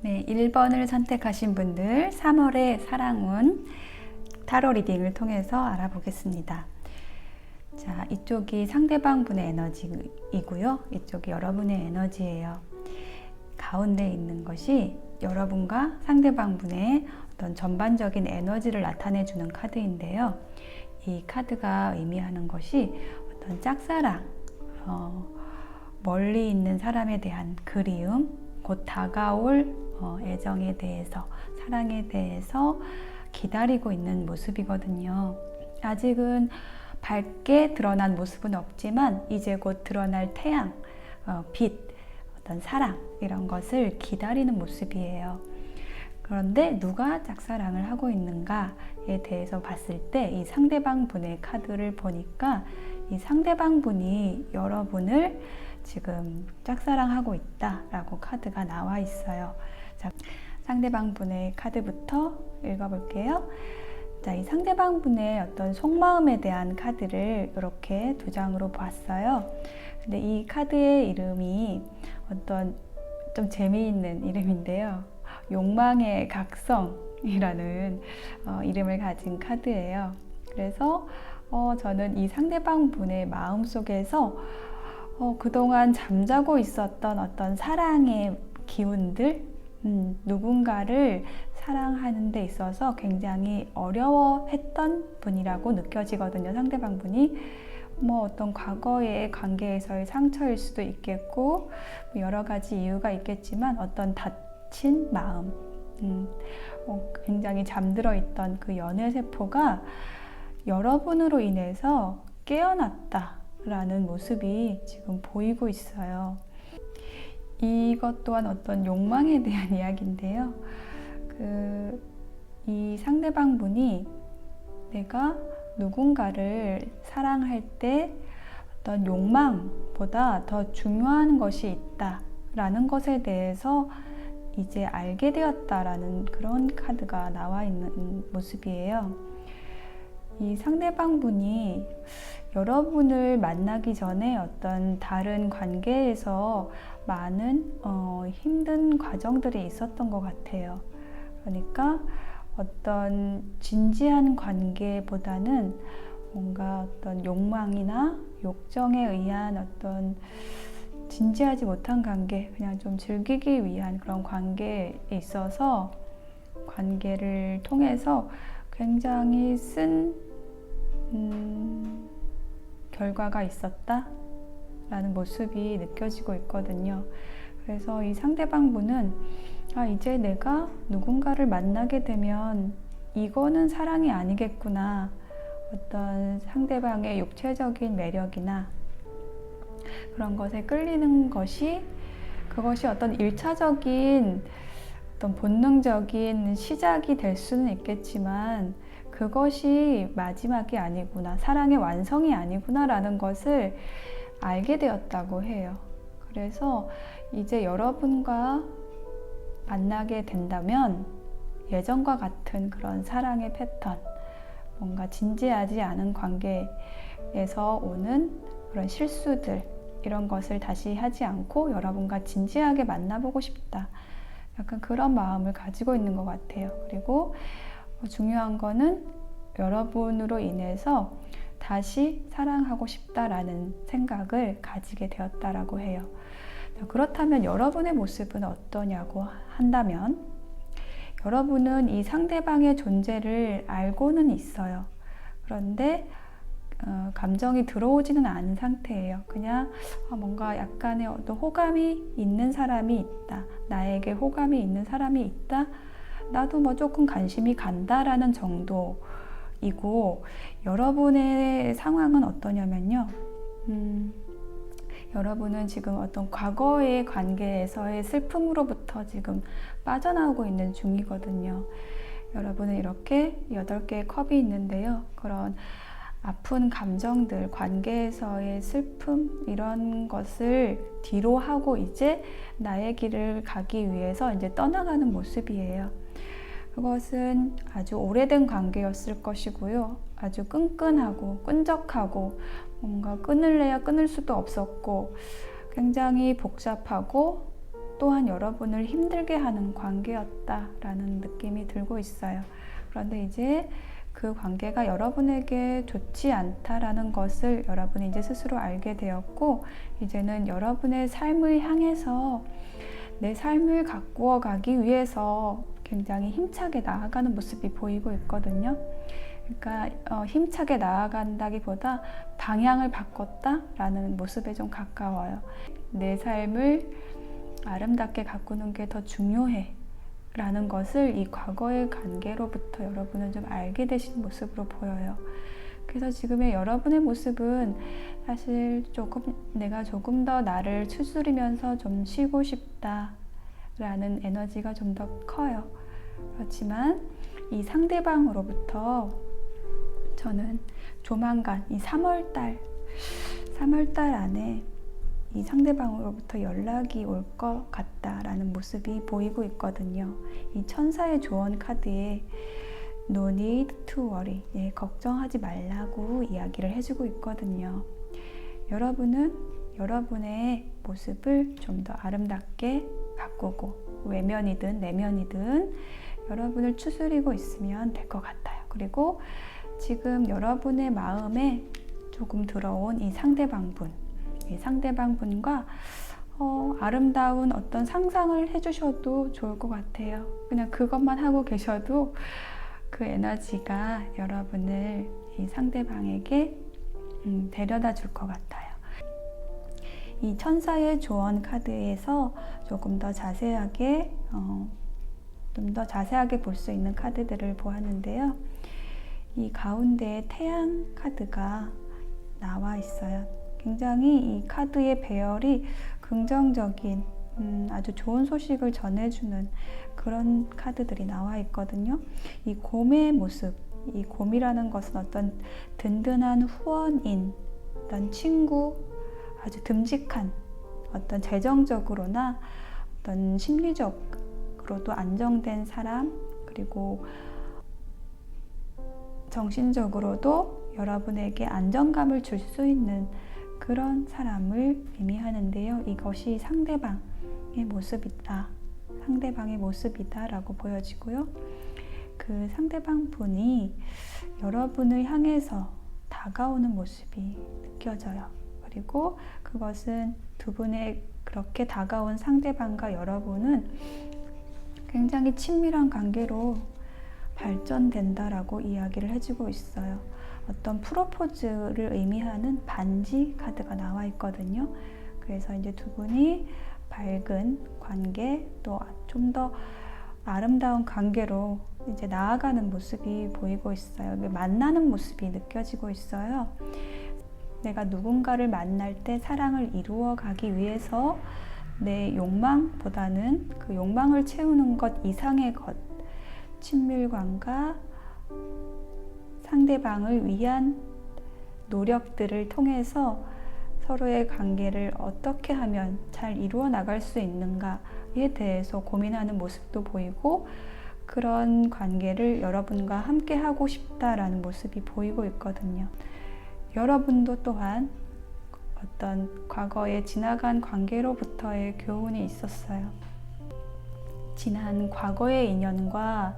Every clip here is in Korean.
네, 1번을 선택하신 분들 3월의 사랑운 타로 리딩을 통해서 알아보겠습니다. 자, 이쪽이 상대방 분의 에너지이고요. 이쪽이 여러분의 에너지예요. 가운데 있는 것이 여러분과 상대방 분의 어떤 전반적인 에너지를 나타내 주는 카드인데요. 이 카드가 의미하는 것이 어떤 짝사랑, 멀리 있는 사람에 대한 그리움, 곧 다가올 애정에 대해서, 사랑에 대해서 기다리고 있는 모습이거든요. 아직은 밝게 드러난 모습은 없지만 이제 곧 드러날 태양, 빛, 어떤 사랑 이런 것을 기다리는 모습이에요. 그런데 누가 짝사랑을 하고 있는가에 대해서 봤을 때 이 상대방 분의 카드를 보니까 이 상대방 분이 여러분을 지금 짝사랑하고 있다라고 카드가 나와 있어요. 자, 상대방 분의 카드부터 읽어볼게요. 자, 이 상대방 분의 어떤 속마음에 대한 카드를 이렇게 두 장으로 봤어요. 근데 이 카드의 이름이 어떤 좀 재미있는 이름인데요. 욕망의 각성이라는 이름을 가진 카드예요. 그래서 저는 이 상대방 분의 마음 속에서 그동안 잠자고 있었던 어떤 사랑의 기운들, 누군가를 사랑하는 데 있어서 굉장히 어려워했던 분이라고 느껴지거든요. 상대방 분이 어떤 과거의 관계에서의 상처일 수도 있겠고 여러 가지 이유가 있겠지만 어떤 다친 마음, 굉장히 잠들어 있던 그 연애 세포가 여러분으로 인해서 깨어났다라는 모습이 지금 보이고 있어요. 이것 또한 어떤 욕망에 대한 이야기인데요. 이 상대방 분이 내가 누군가를 사랑할 때 어떤 욕망보다 더 중요한 것이 있다라는 것에 대해서 이제 알게 되었다라는 그런 카드가 나와 있는 모습이에요. 이 상대방 분이 여러분을 만나기 전에 어떤 다른 관계에서 많은 힘든 과정들이 있었던 것 같아요. 그러니까 어떤 진지한 관계보다는 뭔가 어떤 욕망이나 욕정에 의한 어떤 진지하지 못한 관계, 그냥 좀 즐기기 위한 그런 관계에 있어서 관계를 통해서 굉장히 쓴 결과가 있었다라는 모습이 느껴지고 있거든요. 그래서 이 상대방 분은 이제 내가 누군가를 만나게 되면 이거는 사랑이 아니겠구나. 어떤 상대방의 육체적인 매력이나 그런 것에 끌리는 그것이 어떤 1차적인 어떤 본능적인 시작이 될 수는 있겠지만 그것이 마지막이 아니구나, 사랑의 완성이 아니구나라는 것을 알게 되었다고 해요. 그래서 이제 여러분과 만나게 된다면 예전과 같은 그런 사랑의 패턴, 뭔가 진지하지 않은 관계에서 오는 그런 실수들, 이런 것을 다시 하지 않고 여러분과 진지하게 만나보고 싶다. 약간 그런 마음을 가지고 있는 것 같아요. 그리고 중요한 거는 여러분으로 인해서 다시 사랑하고 싶다라는 생각을 가지게 되었다라고 해요. 그렇다면 여러분의 모습은 어떠냐고 한다면 여러분은 이 상대방의 존재를 알고는 있어요. 그런데 감정이 들어오지는 않은 상태예요. 그냥 뭔가 약간의 어떤 호감이 있는 사람이 있다. 나에게 호감이 있는 사람이 있다. 나도 조금 관심이 간다라는 정도이고 여러분의 상황은 어떠냐면요. 여러분은 지금 어떤 과거의 관계에서의 슬픔으로부터 지금 빠져나오고 있는 중이거든요. 여러분은 이렇게 8개의 컵이 있는데요. 그런 아픈 감정들, 관계에서의 슬픔 이런 것을 뒤로 하고 이제 나의 길을 가기 위해서 이제 떠나가는 모습이에요. 그것은 아주 오래된 관계였을 것이고요. 아주 끈끈하고 끈적하고 뭔가 끊을래야 끊을 수도 없었고 굉장히 복잡하고 또한 여러분을 힘들게 하는 관계였다라는 느낌이 들고 있어요. 그런데 이제 그 관계가 여러분에게 좋지 않다라는 것을 여러분이 이제 스스로 알게 되었고, 이제는 여러분의 삶을 향해서 내 삶을 가꾸어 가기 위해서 굉장히 힘차게 나아가는 모습이 보이고 있거든요. 그러니까 힘차게 나아간다기보다 방향을 바꿨다라는 모습에 좀 가까워요. 내 삶을 아름답게 가꾸는 게 더 중요해 라는 것을 이 과거의 관계로부터 여러분은 좀 알게 되신 모습으로 보여요. 그래서 지금의 여러분의 모습은 사실 내가 조금 더 나를 추스리면서 좀 쉬고 싶다 라는 에너지가 좀 더 커요. 그렇지만 이 상대방으로부터 저는 조만간 이 3월달 안에 이 상대방으로부터 연락이 올 것 같다라는 모습이 보이고 있거든요. 이 천사의 조언 카드에 No need to worry, 걱정하지 말라고 이야기를 해주고 있거든요. 여러분은 여러분의 모습을 좀 더 아름답게 가꾸고 외면이든 내면이든 여러분을 추스리고 있으면 될 것 같아요. 그리고 지금 여러분의 마음에 조금 들어온 이 상대방분과 아름다운 어떤 상상을 해주셔도 좋을 것 같아요. 그냥 그것만 하고 계셔도 그 에너지가 여러분을 이 상대방에게 데려다 줄 것 같아요. 이 천사의 조언 카드에서 조금 더 자세하게 볼 수 있는 카드들을 보았는데요. 이 가운데에 태양 카드가 나와 있어요. 굉장히 이 카드의 배열이 긍정적인 아주 좋은 소식을 전해주는 그런 카드들이 나와 있거든요. 이 곰의 모습, 이 곰이라는 것은 어떤 든든한 후원인, 어떤 친구, 아주 듬직한 어떤 재정적으로나 어떤 심리적으로도 안정된 사람, 그리고 정신적으로도 여러분에게 안정감을 줄 수 있는 그런 사람을 의미하는데요. 이것이 상대방의 모습이다 라고 보여지고요. 그 상대방 분이 여러분을 향해서 다가오는 모습이 느껴져요. 그리고 그것은 두 분의 그렇게 다가온 상대방과 여러분은 굉장히 친밀한 관계로 발전된다라고 이야기를 해주고 있어요. 어떤 프로포즈를 의미하는 반지 카드가 나와 있거든요. 그래서 이제 두 분이 밝은 관계, 또 좀 더 아름다운 관계로 이제 나아가는 모습이 보이고 있어요. 만나는 모습이 느껴지고 있어요. 내가 누군가를 만날 때 사랑을 이루어 가기 위해서 내 욕망보다는 그 욕망을 채우는 것 이상의 것, 친밀감과 상대방을 위한 노력들을 통해서 서로의 관계를 어떻게 하면 잘 이루어 나갈 수 있는가에 대해서 고민하는 모습도 보이고, 그런 관계를 여러분과 함께 하고 싶다라는 모습이 보이고 있거든요. 여러분도 또한 어떤 과거에 지나간 관계로부터의 교훈이 있었어요. 지난 과거의 인연과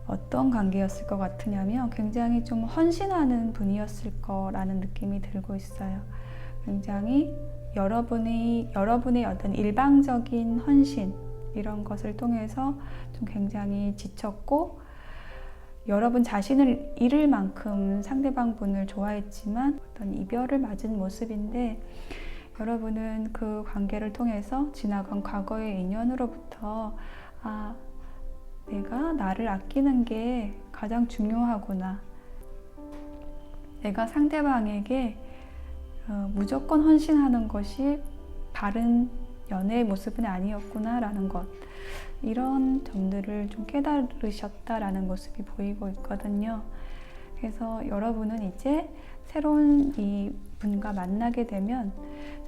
어떤 관계였을 것 같으냐면 굉장히 좀 헌신하는 분이었을 거라는 느낌이 들고 있어요. 굉장히 여러분의 어떤 일방적인 헌신, 이런 것을 통해서 좀 굉장히 지쳤고, 여러분 자신을 잃을 만큼 상대방 분을 좋아했지만 어떤 이별을 맞은 모습인데, 여러분은 그 관계를 통해서 지나간 과거의 인연으로부터 내가 나를 아끼는 게 가장 중요하구나, 내가 상대방에게 무조건 헌신하는 것이 바른 연애의 모습은 아니었구나 라는 것, 이런 점들을 좀 깨달으셨다라는 모습이 보이고 있거든요. 그래서 여러분은 이제 새로운 이 분과 만나게 되면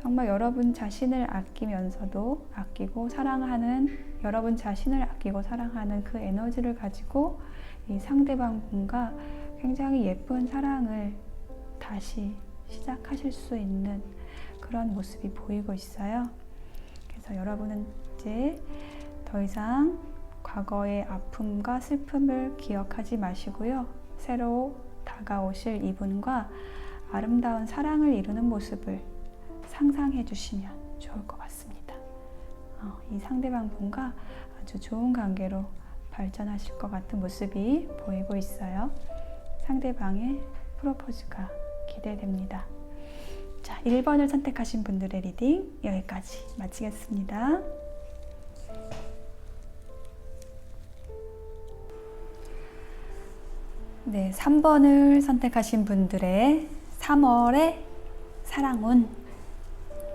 정말 여러분 자신을 아끼면서도 아끼고 사랑하는, 여러분 자신을 아끼고 사랑하는 그 에너지를 가지고 이 상대방 분과 굉장히 예쁜 사랑을 다시 시작하실 수 있는 그런 모습이 보이고 있어요. 그래서 그래서 여러분은 이제 더 이상 과거의 아픔과 슬픔을 기억하지 마시고요. 새로 다가오실 이분과 아름다운 사랑을 이루는 모습을 상상해 주시면 좋을 것 같습니다. 이 상대방 분과 아주 좋은 관계로 발전하실 것 같은 모습이 보이고 있어요. 상대방의 프로포즈가 기대됩니다. 자, 1번을 선택하신 분들의 리딩 여기까지 마치겠습니다. 네, 3번을 선택하신 분들의 3월의 사랑운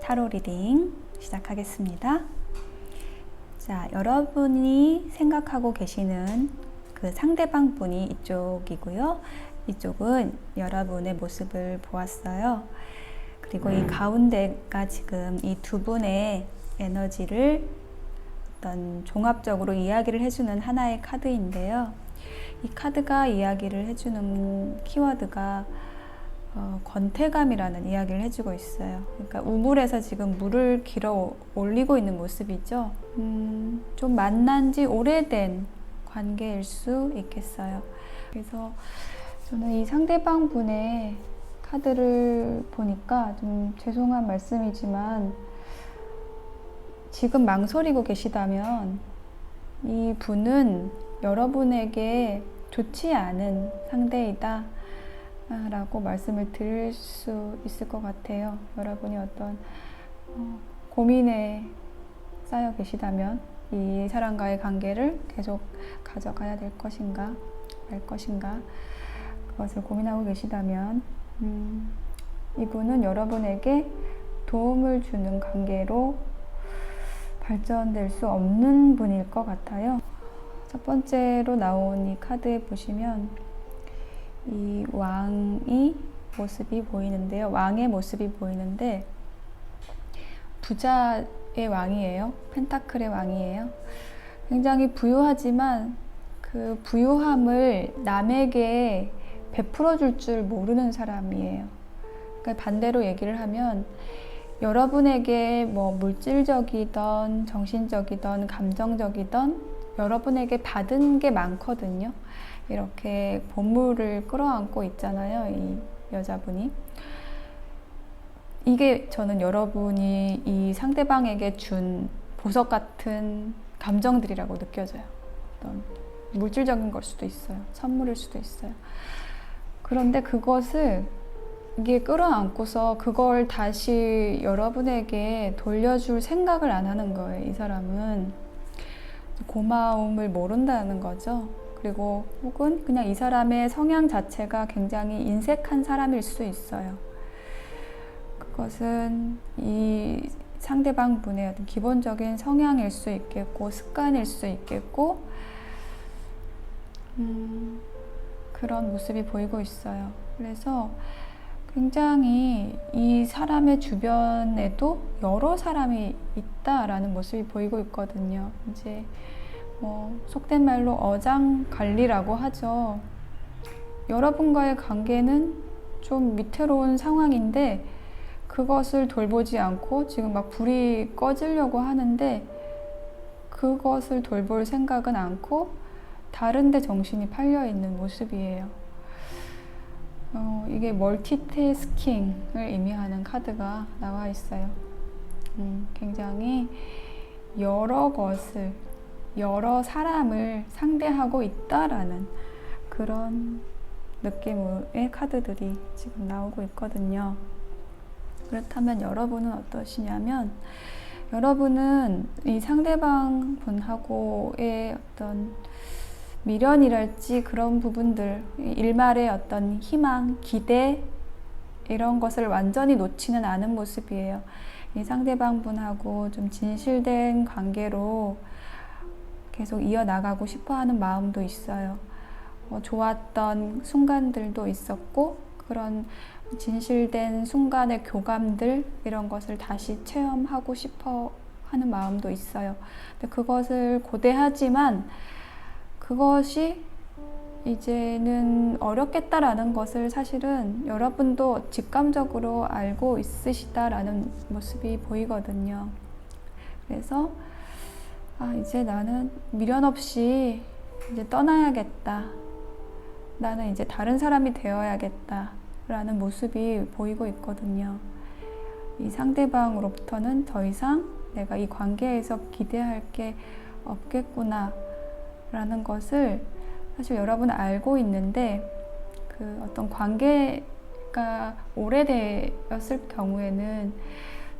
타로 리딩 시작하겠습니다. 자, 여러분이 생각하고 계시는 그 상대방 분이 이쪽이고요. 이쪽은 여러분의 모습을 보았어요. 그리고 이 가운데가 지금 이 두 분의 에너지를 어떤 종합적으로 이야기를 해주는 하나의 카드인데요. 이 카드가 이야기를 해주는 키워드가 권태감이라는 이야기를 해주고 있어요. 그러니까 우물에서 지금 물을 길어 올리고 있는 모습이죠. 좀 만난 지 오래된 관계일 수 있겠어요. 그래서 저는 이 상대방 분의 카드를 보니까 좀 죄송한 말씀이지만 지금 망설이고 계시다면 이 분은 여러분에게 좋지 않은 상대이다 라고 말씀을 드릴 수 있을 것 같아요. 여러분이 어떤 고민에 쌓여 계시다면 이 사람과의 관계를 계속 가져가야 될 것인가 말 것인가 그것을 고민하고 계시다면 이분은 여러분에게 도움을 주는 관계로 발전될 수 없는 분일 것 같아요. 첫 번째로 나온 이 카드에 보시면 이 왕의 모습이 보이는데요. 왕의 모습이 보이는데 부자의 왕이에요. 펜타클의 왕이에요. 굉장히 부유하지만 그 부유함을 남에게 베풀어 줄 줄 모르는 사람이에요. 그러니까 반대로 얘기를 하면 여러분에게 뭐 물질적이든 정신적이든 감정적이든 여러분에게 받은 게 많거든요. 이렇게 보물을 끌어안고 있잖아요, 이 여자분이. 이게 저는 여러분이 이 상대방에게 준 보석 같은 감정들이라고 느껴져요. 어떤 물질적인 걸 수도 있어요. 선물일 수도 있어요. 그런데 그것을 이게 끌어안고서 그걸 다시 여러분에게 돌려줄 생각을 안 하는 거예요. 이 사람은 고마움을 모른다는 거죠. 그리고 혹은 그냥 이 사람의 성향 자체가 굉장히 인색한 사람일 수 있어요. 그것은 이 상대방 분의 어떤 기본적인 성향일 수 있겠고 습관일 수 있겠고 그런 모습이 보이고 있어요. 그래서 굉장히 이 사람의 주변에도 여러 사람이 있다라는 모습이 보이고 있거든요. 이제 뭐 속된 말로 어장관리라고 하죠. 여러분과의 관계는 좀 위태로운 상황인데 그것을 돌보지 않고 지금 막 불이 꺼지려고 하는데 그것을 돌볼 생각은 않고 다른 데 정신이 팔려 있는 모습이에요. 이게 멀티태스킹을 의미하는 카드가 나와 있어요. 굉장히 여러 것을, 여러 사람을 상대하고 있다라는 그런 느낌의 카드들이 지금 나오고 있거든요. 그렇다면 여러분은 어떠시냐면, 여러분은 이 상대방 분하고의 어떤 미련이랄지 그런 부분들, 일말의 어떤 희망, 기대 이런 것을 완전히 놓지는 않은 모습이에요. 이 상대방 분하고 좀 진실된 관계로 계속 이어나가고 싶어하는 마음도 있어요. 좋았던 순간들도 있었고 그런 진실된 순간의 교감들 이런 것을 다시 체험하고 싶어 하는 마음도 있어요. 근데 그것을 고대하지만 그것이 이제는 어렵겠다라는 것을 사실은 여러분도 직감적으로 알고 있으시다라는 모습이 보이거든요. 그래서 이제 나는 미련 없이 이제 떠나야겠다. 나는 이제 다른 사람이 되어야겠다. 라는 모습이 보이고 있거든요. 이 상대방으로부터는 더 이상 내가 이 관계에서 기대할 게 없겠구나 라는 것을 사실 여러분은 알고 있는데, 그 어떤 관계가 오래되었을 경우에는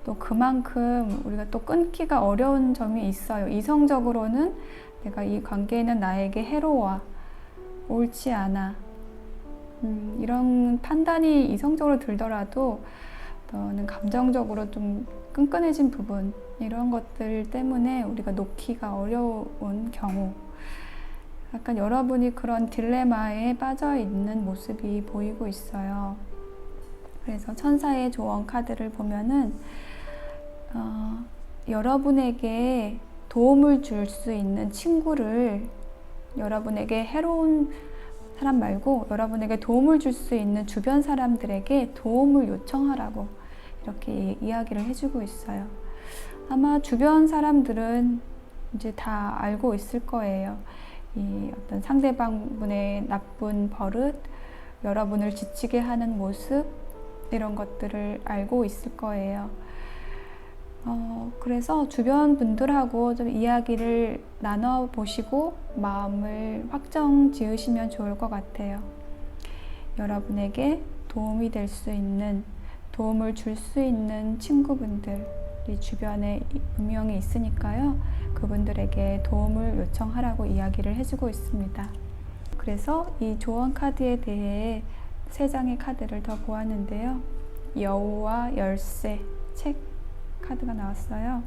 또 그만큼 우리가 또 끊기가 어려운 점이 있어요. 이성적으로는 내가 이 관계는 나에게 해로워, 옳지 않아, 이런 판단이 이성적으로 들더라도 또는 감정적으로 좀 끈끈해진 부분, 이런 것들 때문에 우리가 놓기가 어려운 경우, 약간 여러분이 그런 딜레마에 빠져 있는 모습이 보이고 있어요. 그래서 천사의 조언 카드를 보면은 여러분에게 도움을 줄 수 있는 친구를, 여러분에게 해로운 사람 말고 여러분에게 도움을 줄 수 있는 주변 사람들에게 도움을 요청하라고 이렇게 이야기를 해주고 있어요. 아마 주변 사람들은 이제 다 알고 있을 거예요. 이 어떤 상대방분의 나쁜 버릇, 여러분을 지치게 하는 모습, 이런 것들을 알고 있을 거예요. 그래서 주변 분들하고 좀 이야기를 나눠보시고 마음을 확정 지으시면 좋을 것 같아요. 여러분에게 도움이 될 수 있는, 도움을 줄 수 있는 친구분들이 주변에 분명히 있으니까요. 그분들에게 도움을 요청하라고 이야기를 해주고 있습니다. 그래서 이 조언 카드에 대해 3장의 카드를 더 보았는데요. 여우와 열쇠, 책 카드가 나왔어요.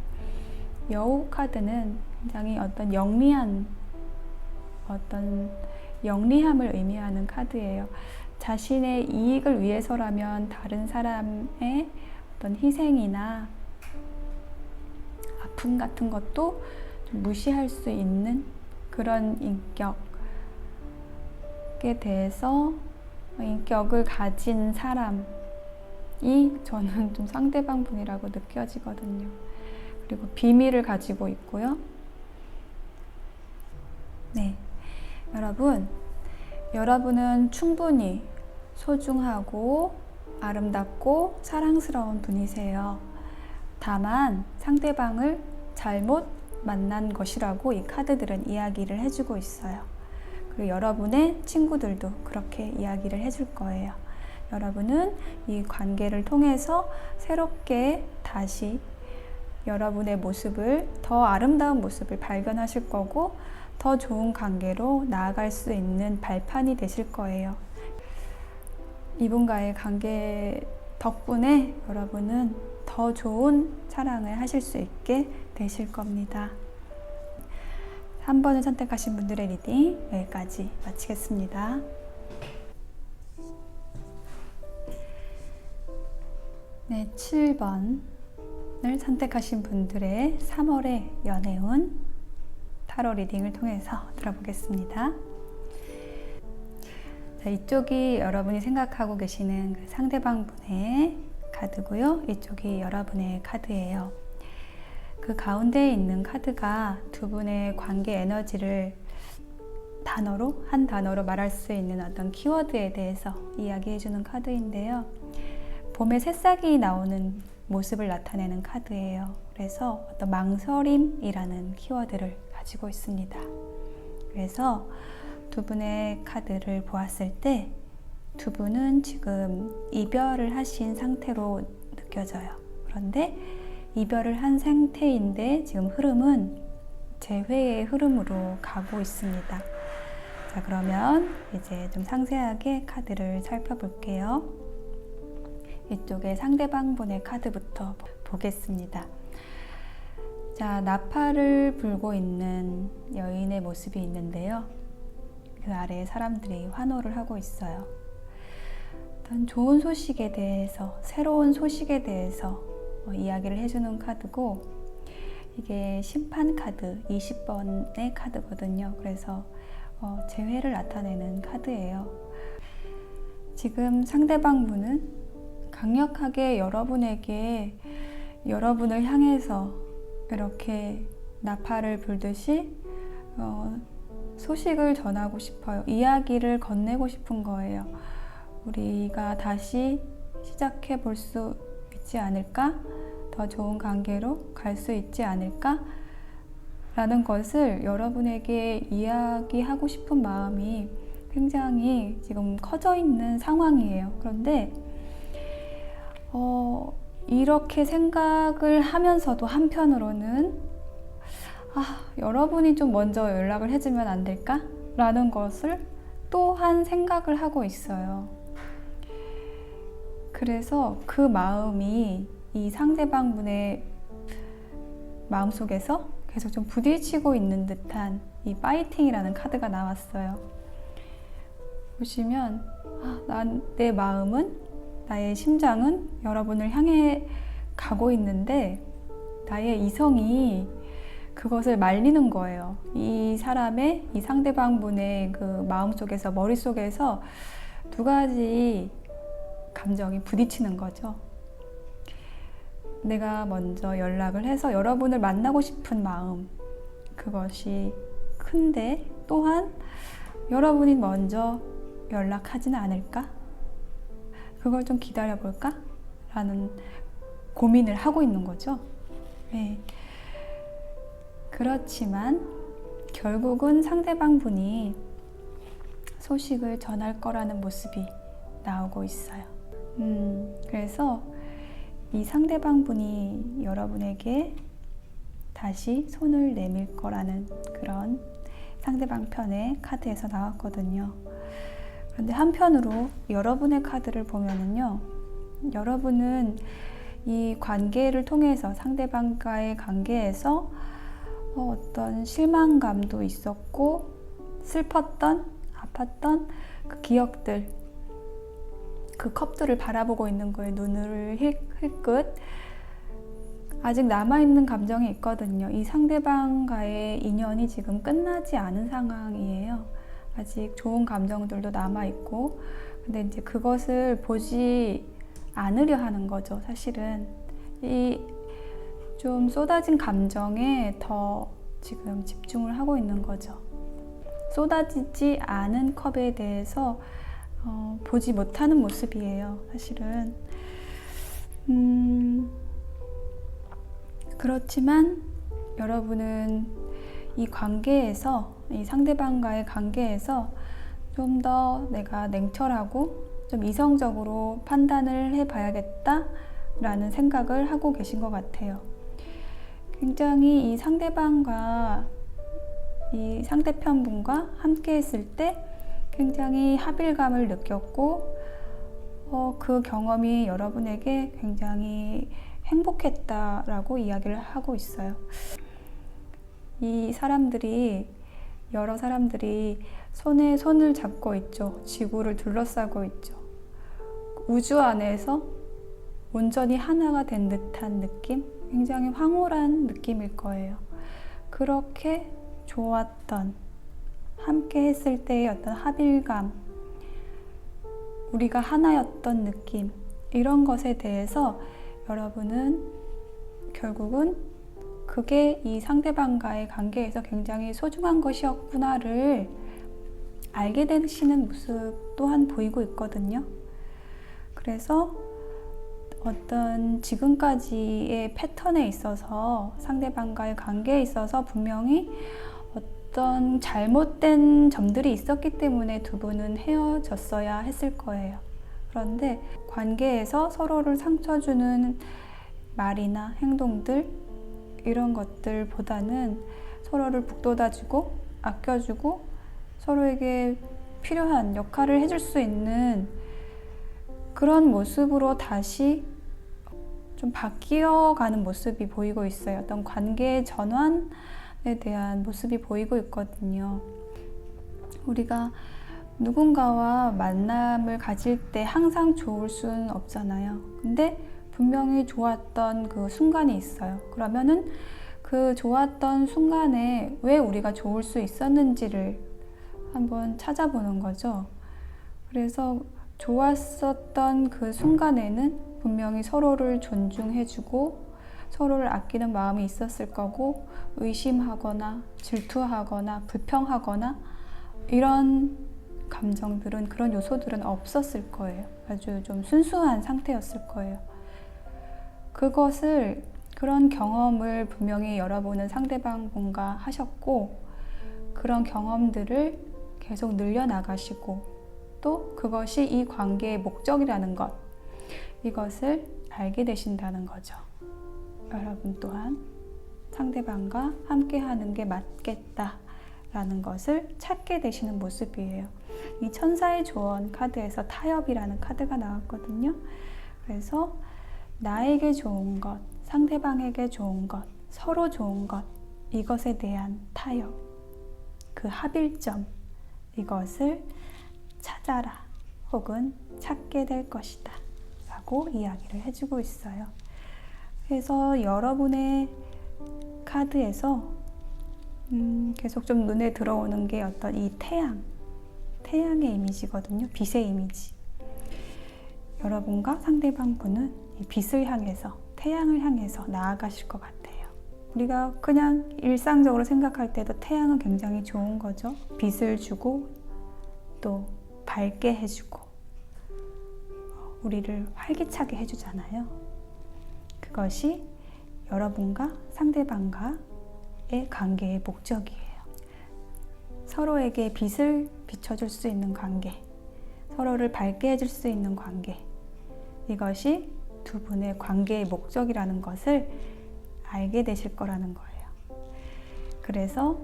여우 카드는 굉장히 어떤 영리함을 의미하는 카드예요. 자신의 이익을 위해서라면 다른 사람의 어떤 희생이나 아픔 같은 것도 좀 무시할 수 있는 그런 인격에 대해서, 인격을 가진 사람이 저는 좀 상대방 분이라고 느껴지거든요. 그리고 비밀을 가지고 있고요. 네, 여러분은 충분히 소중하고 아름답고 사랑스러운 분이세요. 다만 상대방을 잘못 만난 것이라고 이 카드들은 이야기를 해주고 있어요. 그리고 여러분의 친구들도 그렇게 이야기를 해줄 거예요. 여러분은 이 관계를 통해서 새롭게 다시 여러분의 모습을, 더 아름다운 모습을 발견하실 거고, 더 좋은 관계로 나아갈 수 있는 발판이 되실 거예요. 이분과의 관계 덕분에 여러분은 더 좋은 사랑을 하실 수 있게 되실 겁니다. 3번을 선택하신 분들의 리딩 여기까지 마치겠습니다. 네, 7번을 선택하신 분들의 3월의 연애운 타로 리딩을 통해서 들어보겠습니다. 자, 이쪽이 여러분이 생각하고 계시는 그 상대방 분의 카드고요. 이쪽이 여러분의 카드예요. 그 가운데에 있는 카드가 두 분의 관계 에너지를 한 단어로 말할 수 있는 어떤 키워드에 대해서 이야기해주는 카드인데요. 봄에 새싹이 나오는 모습을 나타내는 카드예요. 그래서 어떤 망설임이라는 키워드를 가지고 있습니다. 그래서 두 분의 카드를 보았을 때 두 분은 지금 이별을 하신 상태로 느껴져요. 그런데 이별을 한 상태인데 지금 흐름은 재회의 흐름으로 가고 있습니다. 자, 그러면 이제 좀 상세하게 카드를 살펴볼게요. 이쪽에 상대방 분의 카드부터 보겠습니다. 자, 나팔을 불고 있는 여인의 모습이 있는데요. 그 아래에 사람들이 환호를 하고 있어요. 어떤 좋은 소식에 대해서, 새로운 소식에 대해서 이야기를 해주는 카드고, 이게 심판 카드 20번의 카드거든요. 그래서 재회를 나타내는 카드예요. 지금 상대방 분은 강력하게 여러분에게, 여러분을 향해서 이렇게 나팔을 불듯이 소식을 전하고 싶어요. 이야기를 건네고 싶은 거예요. 우리가 다시 시작해 볼 수 있지 않을까? 더 좋은 관계로 갈 수 있지 않을까? 라는 것을 여러분에게 이야기하고 싶은 마음이 굉장히 지금 커져 있는 상황이에요. 그런데 이렇게 생각을 하면서도 한편으로는 여러분이 좀 먼저 연락을 해주면 안 될까? 라는 것을 또한 생각을 하고 있어요. 그래서 그 마음이 이 상대방분의 마음속에서 계속 좀 부딪히고 있는 듯한 이 파이팅이라는 카드가 나왔어요. 보시면 내 마음은, 나의 심장은 여러분을 향해 가고 있는데 나의 이성이 그것을 말리는 거예요. 이 사람의, 이 상대방분의 그 마음속에서, 머릿속에서 두 가지 감정이 부딪히는 거죠. 내가 먼저 연락을 해서 여러분을 만나고 싶은 마음, 그것이 큰데 또한 여러분이 먼저 연락하지는 않을까? 그걸 좀 기다려볼까? 라는 고민을 하고 있는 거죠. 네. 그렇지만 결국은 상대방 분이 소식을 전할 거라는 모습이 나오고 있어요. 그래서 이 상대방 분이 여러분에게 다시 손을 내밀 거라는 그런 상대방 편의 카드에서 나왔거든요. 그런데 한편으로 여러분의 카드를 보면은요, 여러분은 이 관계를 통해서, 상대방과의 관계에서 어떤 실망감도 있었고 슬펐던, 아팠던 그 기억들, 그 컵들을 바라보고 있는 거예요. 눈을 힐끗. 아직 남아있는 감정이 있거든요. 이 상대방과의 인연이 지금 끝나지 않은 상황이에요. 아직 좋은 감정들도 남아있고, 근데 이제 그것을 보지 않으려 하는 거죠. 사실은 이 좀 쏟아진 감정에 더 지금 집중을 하고 있는 거죠. 쏟아지지 않은 컵에 대해서 보지 못하는 모습이에요. 사실은 그렇지만 여러분은 이 관계에서, 이 상대방과의 관계에서 좀 더 내가 냉철하고 좀 이성적으로 판단을 해봐야겠다 라는 생각을 하고 계신 것 같아요. 굉장히 이 상대방과, 이 상대편 분과 함께 했을 때 굉장히 합일감을 느꼈고 그 경험이 여러분에게 굉장히 행복했다라고 이야기를 하고 있어요. 이 사람들이, 여러 사람들이 손에 손을 잡고 있죠. 지구를 둘러싸고 있죠. 우주 안에서 온전히 하나가 된 듯한 느낌? 굉장히 황홀한 느낌일 거예요. 그렇게 좋았던, 함께 했을 때의 어떤 합일감, 우리가 하나였던 느낌, 이런 것에 대해서 여러분은 결국은 그게 이 상대방과의 관계에서 굉장히 소중한 것이었구나를 알게 되시는 모습 또한 보이고 있거든요. 그래서 어떤 지금까지의 패턴에 있어서, 상대방과의 관계에 있어서 분명히 어떤 잘못된 점들이 있었기 때문에 두 분은 헤어졌어야 했을 거예요. 그런데 관계에서 서로를 상처 주는 말이나 행동들, 이런 것들보다는 서로를 북돋아주고 아껴주고 서로에게 필요한 역할을 해줄 수 있는 그런 모습으로 다시 좀 바뀌어가는 모습이 보이고 있어요. 어떤 관계 전환에 대한 모습이 보이고 있거든요. 우리가 누군가와 만남을 가질 때 항상 좋을 수는 없잖아요. 근데 분명히 좋았던 그 순간이 있어요. 그러면은 그 좋았던 순간에 왜 우리가 좋을 수 있었는지를 한번 찾아보는 거죠. 그래서 좋았었던 그 순간에는 분명히 서로를 존중해주고 서로를 아끼는 마음이 있었을 거고, 의심하거나 질투하거나 불평하거나 이런 감정들은, 그런 요소들은 없었을 거예요. 아주 좀 순수한 상태였을 거예요. 그런 경험을 분명히 여러분은 상대방 분과 하셨고, 그런 경험들을 계속 늘려나가시고, 또 그것이 이 관계의 목적이라는 것, 이것을 알게 되신다는 거죠. 여러분 또한 상대방과 함께 하는 게 맞겠다라는 것을 찾게 되시는 모습이에요. 이 천사의 조언 카드에서 타협이라는 카드가 나왔거든요. 그래서 나에게 좋은 것, 상대방에게 좋은 것, 서로 좋은 것, 이것에 대한 타협, 그 합일점, 이것을 찾아라 혹은 찾게 될 것이다 라고 이야기를 해주고 있어요. 그래서 여러분의 카드에서 계속 좀 눈에 들어오는 게 어떤 이 태양의 이미지거든요. 빛의 이미지. 여러분과 상대방 분은 이 빛을 향해서, 태양을 향해서 나아가실 것 같아요. 우리가 그냥 일상적으로 생각할 때도 태양은 굉장히 좋은 거죠. 빛을 주고 또 밝게 해주고 우리를 활기차게 해주잖아요. 그것이 여러분과 상대방과의 관계의 목적이에요. 서로에게 빛을 비춰줄 수 있는 관계, 서로를 밝게 해줄 수 있는 관계, 이것이 두 분의 관계의 목적이라는 것을 알게 되실 거라는 거예요. 그래서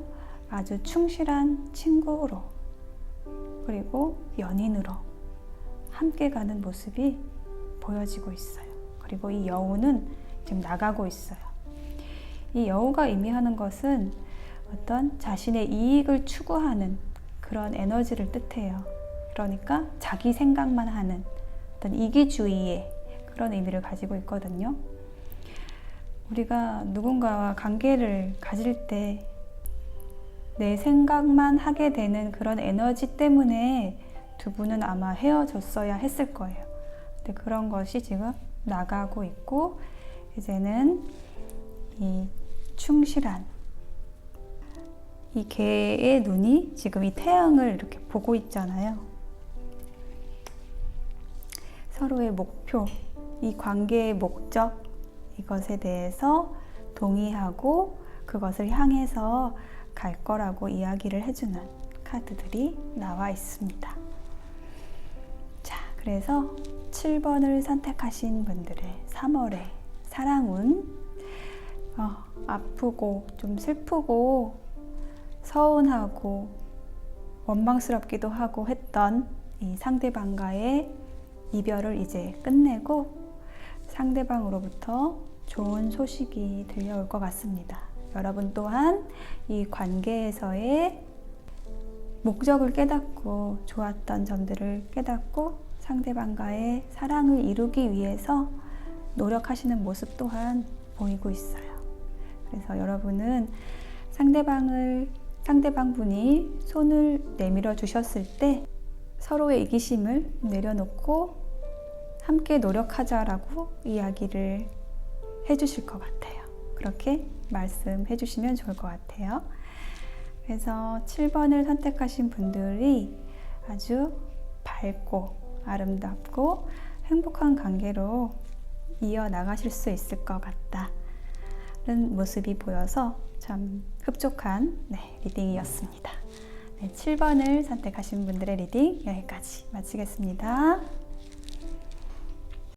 아주 충실한 친구로, 그리고 연인으로 함께 가는 모습이 보여지고 있어요. 그리고 이 여우는 지금 나가고 있어요. 이 여우가 의미하는 것은 어떤 자신의 이익을 추구하는 그런 에너지를 뜻해요. 그러니까 자기 생각만 하는 어떤 이기주의의 그런 의미를 가지고 있거든요. 우리가 누군가와 관계를 가질 때 내 생각만 하게 되는 그런 에너지 때문에 두 분은 아마 헤어졌어야 했을 거예요. 근데 그런 것이 지금 나가고 있고, 이제는 이 충실한 이 개의 눈이 지금 이 태양을 이렇게 보고 있잖아요. 서로의 목표, 이 관계의 목적, 이것에 대해서 동의하고 그것을 향해서 갈 거라고 이야기를 해주는 카드들이 나와 있습니다. 자, 그래서 7번을 선택하신 분들의 3월의 사랑운, 아프고 좀 슬프고 서운하고 원망스럽기도 하고 했던 이 상대방과의 이별을 이제 끝내고 상대방으로부터 좋은 소식이 들려올 것 같습니다. 여러분 또한 이 관계에서의 목적을 깨닫고 좋았던 점들을 깨닫고 상대방과의 사랑을 이루기 위해서 노력하시는 모습 또한 보이고 있어요. 그래서 여러분은 상대방분이 손을 내밀어 주셨을 때 서로의 이기심을 내려놓고 함께 노력하자라고 이야기를 해주실 것 같아요. 그렇게 말씀해 주시면 좋을 것 같아요. 그래서 7번을 선택하신 분들이 아주 밝고 아름답고 행복한 관계로 이어나가실 수 있을 것 같다는 모습이 보여서 참 흡족한 리딩이었습니다. 7번을 선택하신 분들의 리딩 여기까지 마치겠습니다.